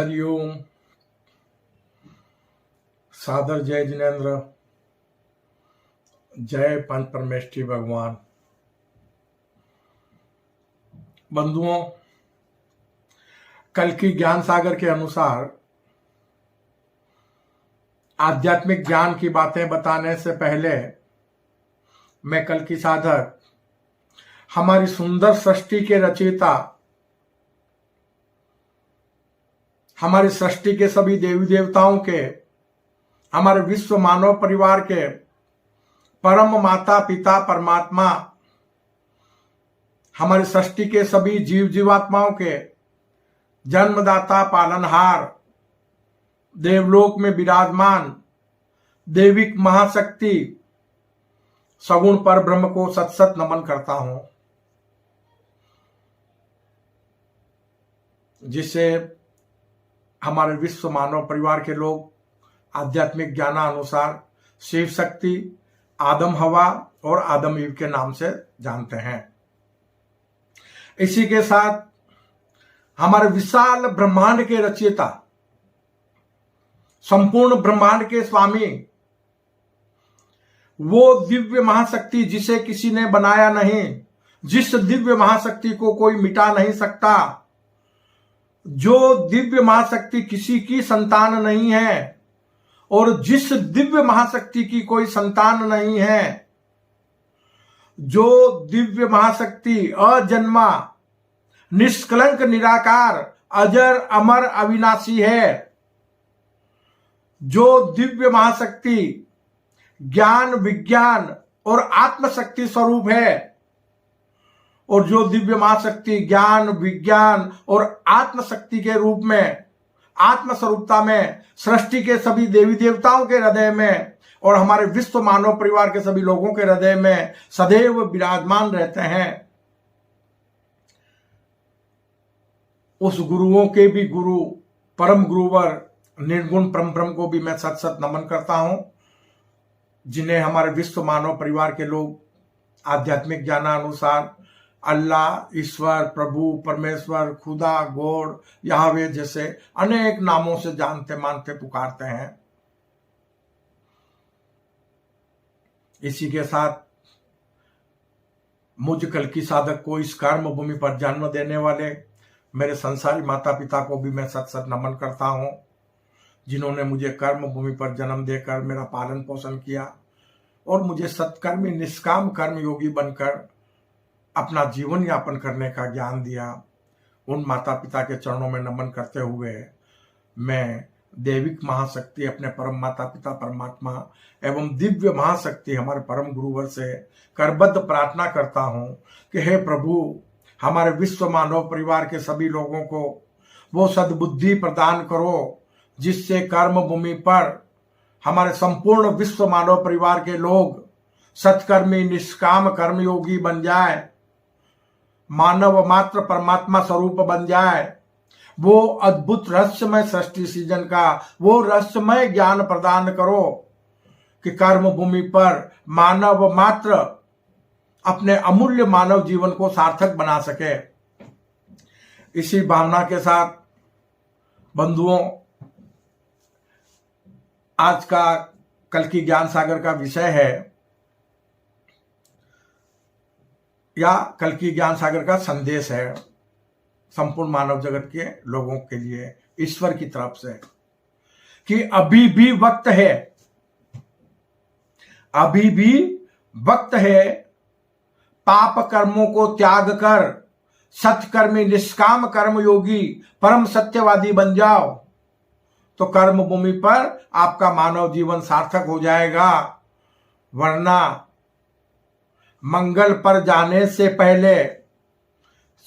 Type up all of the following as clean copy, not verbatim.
हरिओम। सादर जय जिनेन्द्र, जय पंच परमेष्ठी भगवान। बंधुओं, कल की ज्ञान सागर के अनुसार आध्यात्मिक ज्ञान की बातें बताने से पहले मैं कल की साधक, हमारी सुंदर सृष्टि के रचयिता, हमारी सृष्टि के सभी देवी देवताओं के, हमारे विश्व मानव परिवार के परम माता पिता परमात्मा, हमारी सृष्टि के सभी जीव जीवात्माओं के जन्मदाता पालनहार, देवलोक में विराजमान देविक महाशक्ति सगुण पर ब्रह्म को सत सत नमन करता हूं, जिसे हमारे विश्व मानव परिवार के लोग आध्यात्मिक ज्ञानानुसार शिव शक्ति, आदम हवा और आदम ईव के नाम से जानते हैं। इसी के साथ हमारे विशाल ब्रह्मांड के रचयिता, संपूर्ण ब्रह्मांड के स्वामी, वो दिव्य महाशक्ति जिसे किसी ने बनाया नहीं, जिस दिव्य महाशक्ति को कोई मिटा नहीं सकता, जो दिव्य महाशक्ति किसी की संतान नहीं है और जिस दिव्य महाशक्ति की कोई संतान नहीं है, जो दिव्य महाशक्ति अजन्मा, निष्कलंक, निराकार, अजर अमर अविनाशी है, जो दिव्य महाशक्ति ज्ञान विज्ञान और आत्मशक्ति स्वरूप है, और जो दिव्य महाशक्ति ज्ञान विज्ञान और आत्मशक्ति के रूप में आत्मस्वरूपता में सृष्टि के सभी देवी देवताओं के हृदय में और हमारे विश्व मानव परिवार के सभी लोगों के हृदय में सदैव विराजमान रहते हैं, उस गुरुओं के भी गुरु परम गुरुवर निर्गुण परम ब्रह्म को भी मैं सत सत नमन करता हूं, जिन्हें हमारे विश्व मानव परिवार के लोग आध्यात्मिक ज्ञानानुसार अल्लाह, ईश्वर, प्रभु, परमेश्वर, खुदा, गॉड, यहोवा जैसे अनेक नामों से जानते मानते पुकारते हैं। इसी के साथ मुझ कल की साधक को इस कर्म भूमि पर जन्म देने वाले मेरे संसारी माता पिता को भी मैं सत सत नमन करता हूं, जिन्होंने मुझे कर्म भूमि पर जन्म देकर मेरा पालन पोषण किया और मुझे सत्कर्मी निष्काम कर्म योगी बनकर अपना जीवन यापन करने का ज्ञान दिया। उन माता पिता के चरणों में नमन करते हुए मैं देविक महाशक्ति, अपने परम माता पिता परमात्मा एवं दिव्य महाशक्ति हमारे परम गुरुवर से करबद्ध प्रार्थना करता हूं कि हे प्रभु, हमारे विश्व मानव परिवार के सभी लोगों को वो सद्बुद्धि प्रदान करो, जिससे कर्म भूमि पर हमारे संपूर्ण विश्व मानव परिवार के लोग सत्कर्मी निष्काम कर्मयोगी बन जाए, मानव मात्र परमात्मा स्वरूप बन जाए, वो अद्भुत रहस्यमय सृष्टि सृजन का वो रहस्यमय ज्ञान प्रदान करो कि कर्म भूमि पर मानव मात्र अपने अमूल्य मानव जीवन को सार्थक बना सके। इसी भावना के साथ बंधुओं, आज का कल की ज्ञान सागर का विषय है, या कल की ज्ञान सागर का संदेश है संपूर्ण मानव जगत के लोगों के लिए ईश्वर की तरफ से, कि अभी भी वक्त है, अभी भी वक्त है, पाप कर्मों को त्याग कर सत्कर्मी निष्काम कर्मयोगी परम सत्यवादी बन जाओ, तो कर्म भूमि पर आपका मानव जीवन सार्थक हो जाएगा, वरना मंगल पर जाने से पहले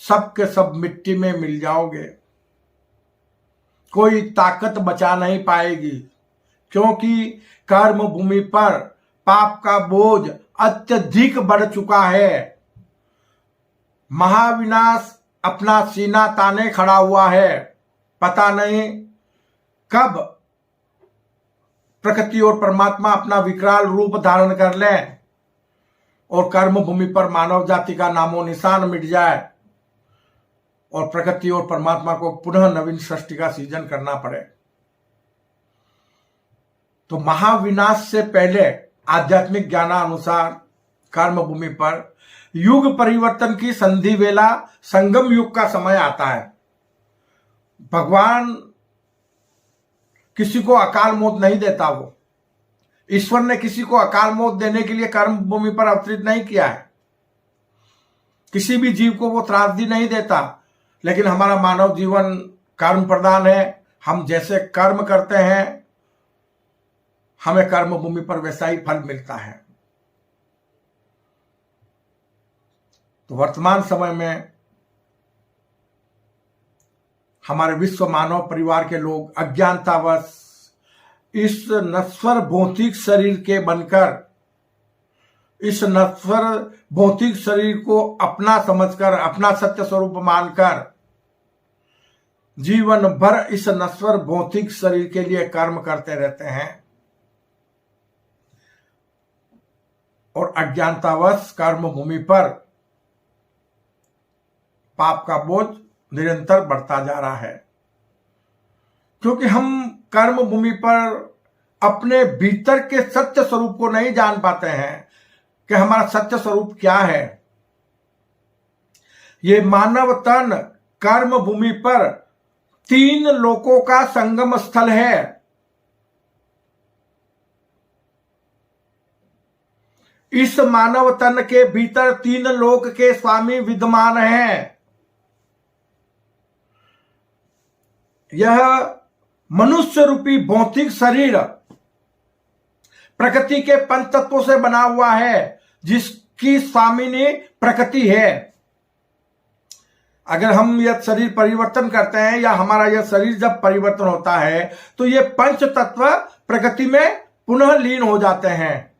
सब के सब मिट्टी में मिल जाओगे। कोई ताकत बचा नहीं पाएगी, क्योंकि कर्म भूमि पर पाप का बोझ अत्यधिक बढ़ चुका है। महाविनाश अपना सीना ताने खड़ा हुआ है। पता नहीं कब प्रकृति और परमात्मा अपना विकराल रूप धारण कर ले और कर्म भूमि पर मानव जाति का नामो निशान मिट जाए। और प्रकृति और परमात्मा को पुनः नवीन सृष्टि का सृजन करना पड़े। तो महाविनाश से पहले आध्यात्मिक ज्ञानानुसार कर्म भूमि पर युग परिवर्तन की संधि वेला संगम युग का समय आता है। भगवान किसी को अकाल मौत नहीं देता, वो ईश्वर ने किसी को अकाल मौत देने के लिए कर्म भूमि पर अवतरित नहीं किया है। किसी भी जीव को वो त्रासदी नहीं देता, लेकिन हमारा मानव जीवन कर्म प्रधान है। हम जैसे कर्म करते हैं हमें कर्म भूमि पर वैसा ही फल मिलता है। तो वर्तमान समय में हमारे विश्व मानव परिवार के लोग अज्ञानतावश इस नश्वर भौतिक शरीर के बनकर, इस नश्वर भौतिक शरीर को अपना समझकर, अपना सत्य स्वरूप मानकर जीवन भर इस नश्वर भौतिक शरीर के लिए कर्म करते रहते हैं और अज्ञानतावश कर्म भूमि पर पाप का बोझ निरंतर बढ़ता जा रहा है। क्योंकि हम कर्म भूमि पर अपने भीतर के सत्य स्वरूप को नहीं जान पाते हैं कि हमारा सत्य स्वरूप क्या है। ये मानव तन कर्म भूमि पर 3 लोकों का संगम स्थल है। इस मानव तन के भीतर 3 लोक के स्वामी विद्यमान हैं। यह मनुष्य रूपी भौतिक शरीर प्रकृति के पंच तत्वों से बना हुआ है, जिसकी स्वामिनी प्रकृति है। अगर हम यह शरीर परिवर्तन करते हैं या हमारा यह शरीर जब परिवर्तन होता है तो ये पंच तत्व प्रकृति में पुनः लीन हो जाते हैं।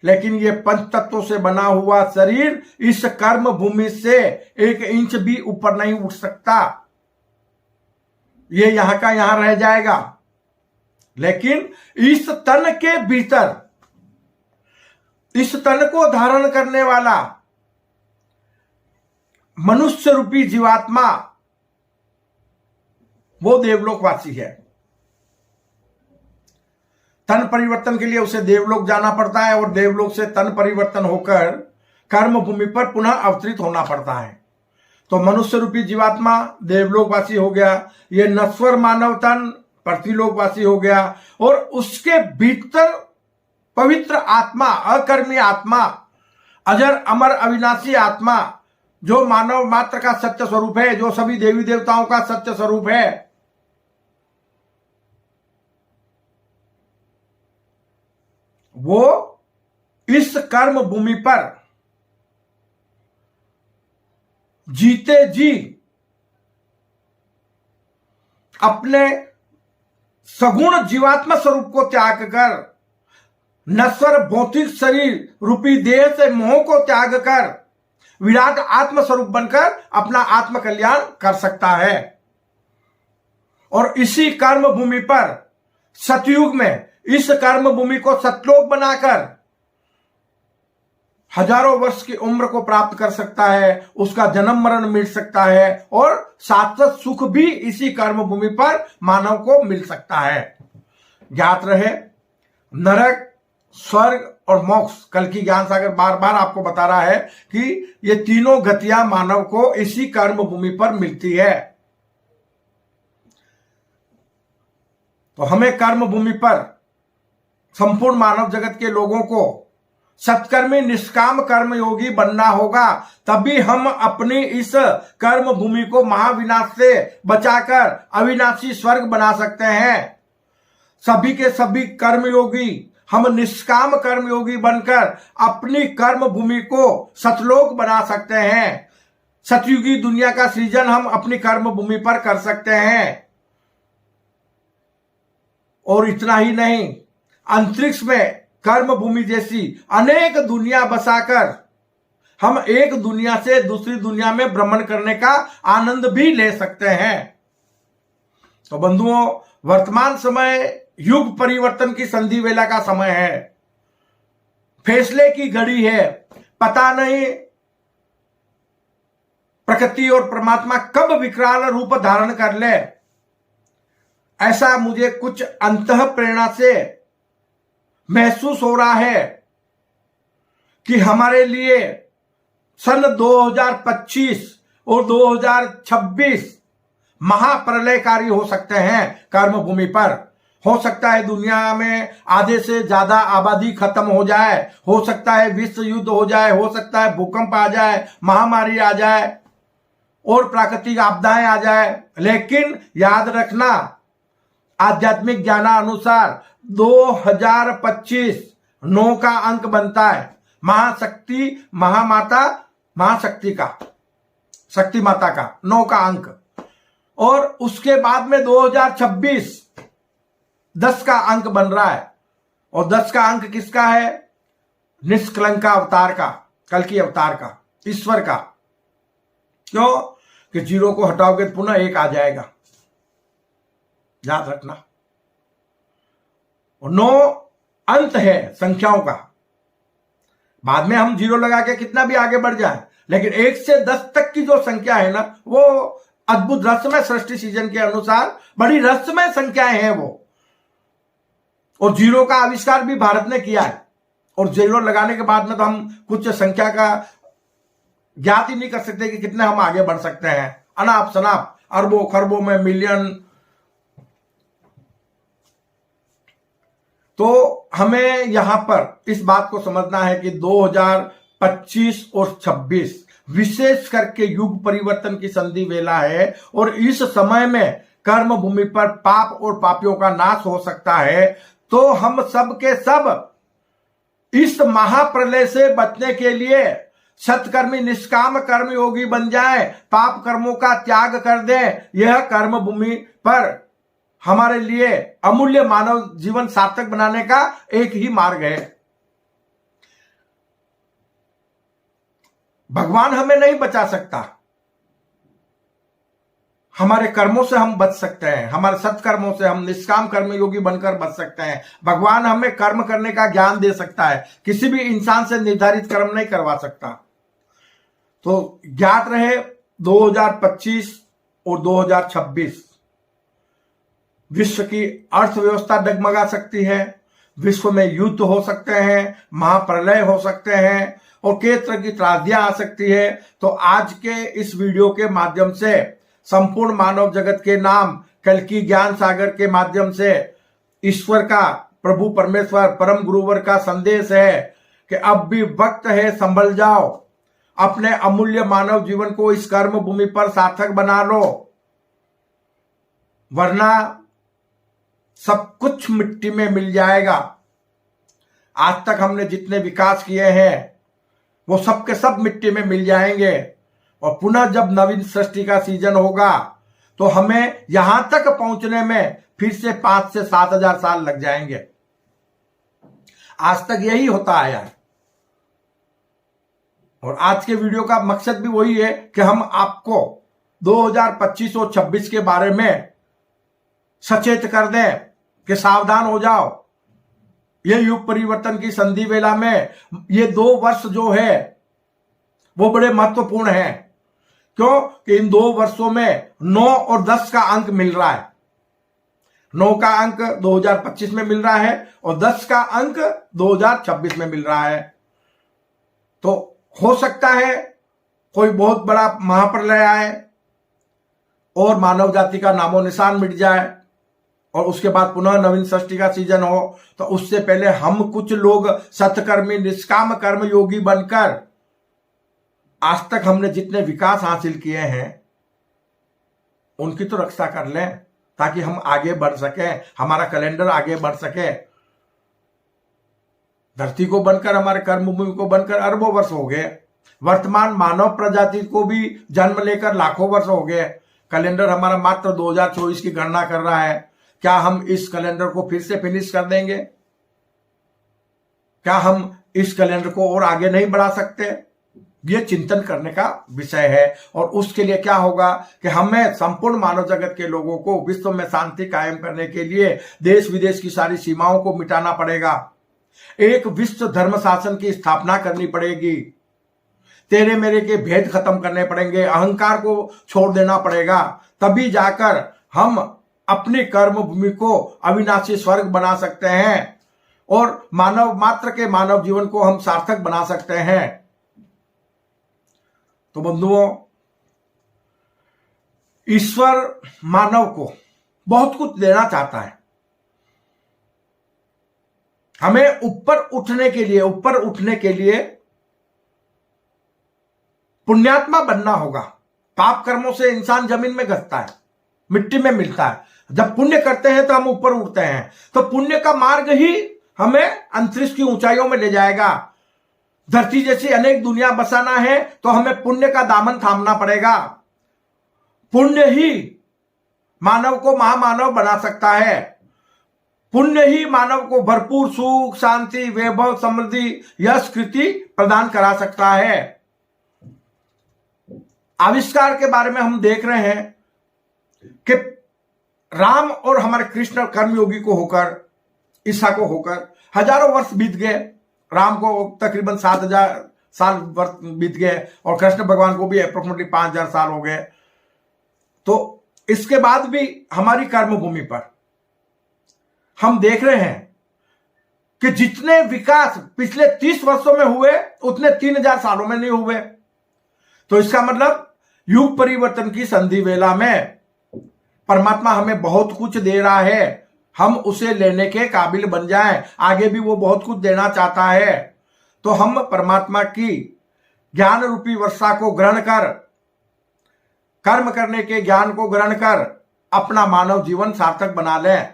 लेकिन ये पंच तत्वों से बना हुआ शरीर इस कर्म भूमि से 1 इंच भी ऊपर नहीं उठ सकता। ये यहां का यहां रह जाएगा। लेकिन इस तन के भीतर, इस तन को धारण करने वाला मनुष्य रूपी जीवात्मा वो देवलोकवासी है। तन परिवर्तन के लिए उसे देवलोक जाना पड़ता है और देवलोक से तन परिवर्तन होकर कर्म भूमि पर पुनः अवतरित होना पड़ता है। तो मनुष्य रूपी जीवात्मा देवलोकवासी हो गया, ये नश्वर मानव तन पृथ्वीलोकवासी हो गया, और उसके भीतर पवित्र आत्मा, अकर्मी आत्मा, अजर अमर अविनाशी आत्मा, जो मानव मात्र का सत्य स्वरूप है, जो सभी देवी देवताओं का सत्य स्वरूप है, वो इस कर्म भूमि पर जीते जी अपने सगुण जीवात्मा स्वरूप को त्याग कर, नश्वर भौतिक शरीर रूपी देह से मोह को त्याग कर विराट आत्म स्वरूप बनकर अपना आत्म कल्याण कर सकता है। और इसी कर्म भूमि पर सतयुग में इस कर्म भूमि को सतलोक बनाकर हजारों वर्ष की उम्र को प्राप्त कर सकता है, उसका जन्म मरण मिल सकता है और शाश्वत सुख भी इसी कर्म भूमि पर मानव को मिल सकता है। ज्ञात रहे, नरक, स्वर्ग और मोक्ष, कल की ज्ञान सागर बार बार आपको बता रहा है कि ये तीनों गतियां मानव को इसी कर्म भूमि पर मिलती है। तो हमें कर्म भूमि पर संपूर्ण मानव जगत के लोगों को सत्कर्मी निष्काम कर्म योगी बनना होगा, तभी हम अपनी इस कर्म भूमि को महाविनाश से बचाकर अविनाशी स्वर्ग बना सकते हैं। सभी के सभी कर्मयोगी हम निष्काम कर्मयोगी बनकर अपनी कर्म भूमि को सतलोक बना सकते हैं। सतयुगी दुनिया का सृजन हम अपनी कर्म भूमि पर कर सकते हैं। और इतना ही नहीं, अंतरिक्ष में कर्म भूमि जैसी अनेक दुनिया बसाकर हम एक दुनिया से दूसरी दुनिया में भ्रमण करने का आनंद भी ले सकते हैं। तो बंधुओं, वर्तमान समय युग परिवर्तन की संधि वेला का समय है, फैसले की घड़ी है। पता नहीं प्रकृति और परमात्मा कब विकराल रूप धारण कर ले, ऐसा मुझे कुछ अंतः प्रेरणा से महसूस हो रहा है कि हमारे लिए सन 2025 और 2026 महाप्रलयकारी हो सकते हैं। कर्म भूमि पर हो सकता है दुनिया में आधे से ज्यादा आबादी खत्म हो जाए, हो सकता है विश्व युद्ध हो जाए, हो सकता है भूकंप आ जाए, महामारी आ जाए और प्राकृतिक आपदाएं आ जाए। लेकिन याद रखना, आध्यात्मिक ज्ञानानुसार 2025 9 का अंक बनता है। महाशक्ति महामाता महाशक्ति का, शक्ति माता का 9 का अंक, और उसके बाद में 2026 10 का अंक बन रहा है। और 10 का अंक किसका है? निष्कलंक अवतार का, कल की अवतार का, ईश्वर का। क्यों कि 0 को हटाओगे तो पुनः 1 आ जाएगा, याद रखना। और 9 अंत है संख्याओं का। बाद में हम 0 लगा के कितना भी आगे बढ़ जाए, लेकिन 1 से 10 तक की जो संख्या है ना, वो अद्भुत रहस्यमय सृष्टि सीजन के अनुसार बड़ी रहस्यमय संख्याएं हैं वो। और 0 का आविष्कार भी भारत ने किया है। और 0 लगाने के बाद में तो हम कुछ संख्या का ज्ञात ही नहीं कर सकते कि कितने हम आगे बढ़ सकते हैं। अनाप शनाप अरबों खरबों में, मिलियन। तो हमें यहां पर इस बात को समझना है कि 2025 और 26 विशेष करके युग परिवर्तन की संधि वेला है। और इस समय में कर्म भूमि पर पाप और पापियों का नाश हो सकता है। तो हम सब के सब इस महाप्रलय से बचने के लिए सत्कर्मी निष्काम कर्म योगी बन जाएं, पाप कर्मों का त्याग कर दें। यह कर्म भूमि पर हमारे लिए अमूल्य मानव जीवन सार्थक बनाने का एक ही मार्ग है। भगवान हमें नहीं बचा सकता, हमारे कर्मों से हम बच सकते हैं, हमारे सत्कर्मों से हम निष्काम कर्म योगी बनकर बच सकते हैं। भगवान हमें कर्म करने का ज्ञान दे सकता है, किसी भी इंसान से निर्धारित कर्म नहीं करवा सकता। तो ज्ञात रहे 2025 और 2026 विश्व की अर्थव्यवस्था डगमगा सकती है, विश्व में युद्ध हो सकते हैं, महाप्रलय हो सकते हैं और कई तरह की त्रासदियां आ सकती है। तो आज के इस वीडियो के माध्यम से संपूर्ण मानव जगत के नाम कल की ज्ञान सागर के माध्यम से ईश्वर का, प्रभु परमेश्वर परम गुरुवर का संदेश है कि अब भी वक्त है, संभल जाओ, अपने अमूल्य मानव जीवन को इस कर्म भूमि पर सार्थक बना लो, वरना सब कुछ मिट्टी में मिल जाएगा। आज तक हमने जितने विकास किए हैं वो सब के सब मिट्टी में मिल जाएंगे। और पुनः जब नवीन सृष्टि का सीजन होगा तो हमें यहां तक पहुंचने में फिर से 5 से 7 हजार साल लग जाएंगे। आज तक यही होता आया है। और आज के वीडियो का मकसद भी वही है कि हम आपको 2025 और 26 के बारे में सचेत कर दें कि सावधान हो जाओ। ये युग परिवर्तन की संधि वेला में ये 2 वर्ष जो है वो बड़े महत्वपूर्ण हैं। क्यों कि इन 2 वर्षों में 9 और 10 का अंक मिल रहा है। 9 का अंक 2025 में मिल रहा है और 10 का अंक 2026 में मिल रहा है। तो हो सकता है कोई बहुत बड़ा महाप्रलय आए और मानव जाति का नामो निशान मिट जाए और उसके बाद पुनः नवीन सृष्टि का सीजन हो। तो उससे पहले हम कुछ लोग सत्कर्मी निष्काम कर्म योगी बनकर आज तक हमने जितने विकास हासिल किए हैं उनकी तो रक्षा कर लें, ताकि हम आगे बढ़ सकें, हमारा कैलेंडर आगे बढ़ सके। धरती को बनकर, हमारे कर्मभूमि को बनकर अरबों वर्ष हो गए। वर्तमान मानव प्रजाति को भी जन्म लेकर लाखों वर्ष हो गए। कैलेंडर हमारा मात्र 2024 की गणना कर रहा है। क्या हम इस कैलेंडर को फिर से फिनिश कर देंगे? क्या हम इस कैलेंडर को और आगे नहीं बढ़ा सकते? ये चिंतन करने का विषय है। और उसके लिए क्या होगा कि हमें संपूर्ण मानव जगत के लोगों को विश्व में शांति कायम करने के लिए देश विदेश की सारी सीमाओं को मिटाना पड़ेगा। एक विश्व धर्म शासन की स्थापना करनी पड़ेगी, तेरे मेरे के भेद खत्म करने पड़ेंगे, अहंकार को छोड़ देना पड़ेगा, तभी जाकर हम अपनी कर्म भूमि को अविनाशी स्वर्ग बना सकते हैं और मानव मात्र के मानव जीवन को हम सार्थक बना सकते हैं। तो बंधुओं, ईश्वर मानव को बहुत कुछ देना चाहता है। हमें ऊपर उठने के लिए पुण्यात्मा बनना होगा। पाप कर्मों से इंसान जमीन में घसता है, मिट्टी में मिलता है। जब पुण्य करते हैं तो हम ऊपर उठते हैं। तो पुण्य का मार्ग ही हमें अंतरिक्ष की ऊंचाइयों में ले जाएगा। धरती जैसी अनेक दुनिया बसाना है तो हमें पुण्य का दामन थामना पड़ेगा। पुण्य ही मानव को महामानव बना सकता है। पुण्य ही मानव को भरपूर सुख, शांति, वैभव, समृद्धि, यश, कृति प्रदान करा सकता है। आविष्कार के बारे में हम देख रहे हैं कि राम और हमारे कृष्ण कर्मयोगी को होकर, ईसा को होकर हजारों वर्ष बीत गए। राम को तकरीबन 7000 साल वर्ष बीत गए और कृष्ण भगवान को भी अप्रोक्सीमेटली 5000 साल हो गए। तो इसके बाद भी हमारी कर्मभूमि पर हम देख रहे हैं कि जितने विकास पिछले 30 वर्षों में हुए उतने 3000 सालों में नहीं हुए। तो इसका मतलब युग परिवर्तन की संधि वेला में परमात्मा हमें बहुत कुछ दे रहा है। हम उसे लेने के काबिल बन जाएं। आगे भी वो बहुत कुछ देना चाहता है। तो हम परमात्मा की ज्ञान रूपी वर्षा को ग्रहण कर, कर्म करने के ज्ञान को ग्रहण कर अपना मानव जीवन सार्थक बना लें।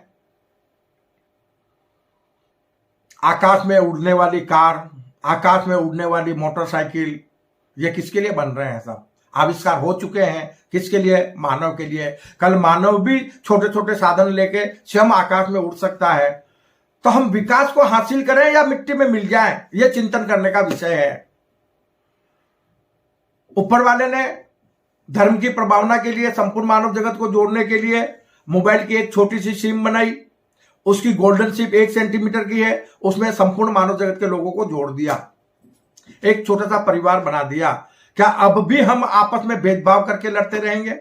आकाश में उड़ने वाली कार, आकाश में उड़ने वाली मोटरसाइकिल, ये किसके लिए बन रहे हैं? सब आविष्कार हो चुके हैं। किसके लिए? मानव के लिए। कल मानव भी छोटे छोटे साधन लेके स्वयं आकाश में उड़ सकता है। तो हम विकास को हासिल करें या मिट्टी में मिल जाएं, यह चिंतन करने का विषय है। ऊपर वाले ने धर्म की प्रभावना के लिए, संपूर्ण मानव जगत को जोड़ने के लिए मोबाइल की एक छोटी सी सिम बनाई। उसकी गोल्डन शिप 1 सेंटीमीटर की है। उसमें संपूर्ण मानव जगत के लोगों को जोड़ दिया, एक छोटा सा परिवार बना दिया। क्या अब भी हम आपस में भेदभाव करके लड़ते रहेंगे?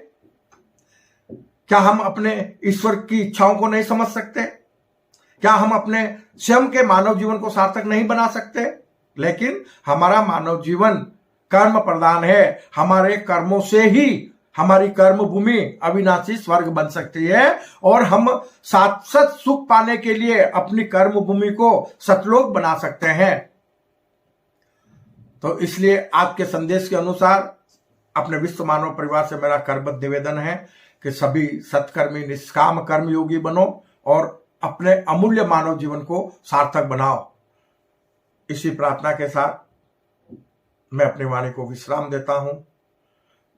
क्या हम अपने ईश्वर की इच्छाओं को नहीं समझ सकते? क्या हम अपने स्वयं के मानव जीवन को सार्थक नहीं बना सकते? लेकिन हमारा मानव जीवन कर्म प्रधान है। हमारे कर्मों से ही हमारी कर्म भूमि अविनाशी स्वर्ग बन सकती है और हम शाश्वत सुख पाने के लिए अपनी कर्म भूमि को सतलोक बना सकते हैं। तो इसलिए आज के संदेश के अनुसार अपने विश्व मानव परिवार से मेरा करबद्ध निवेदन है कि सभी सत्कर्मी निष्काम कर्मयोगी बनो और अपने अमूल्य मानव जीवन को सार्थक बनाओ। इसी प्रार्थना के साथ मैं अपनी वाणी को विश्राम देता हूं।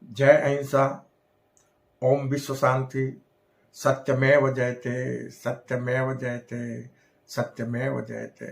जय अहिंसा, ओम विश्व शांति, सत्यमेव जयते, सत्यमेव जयते, सत्यमेव जयते।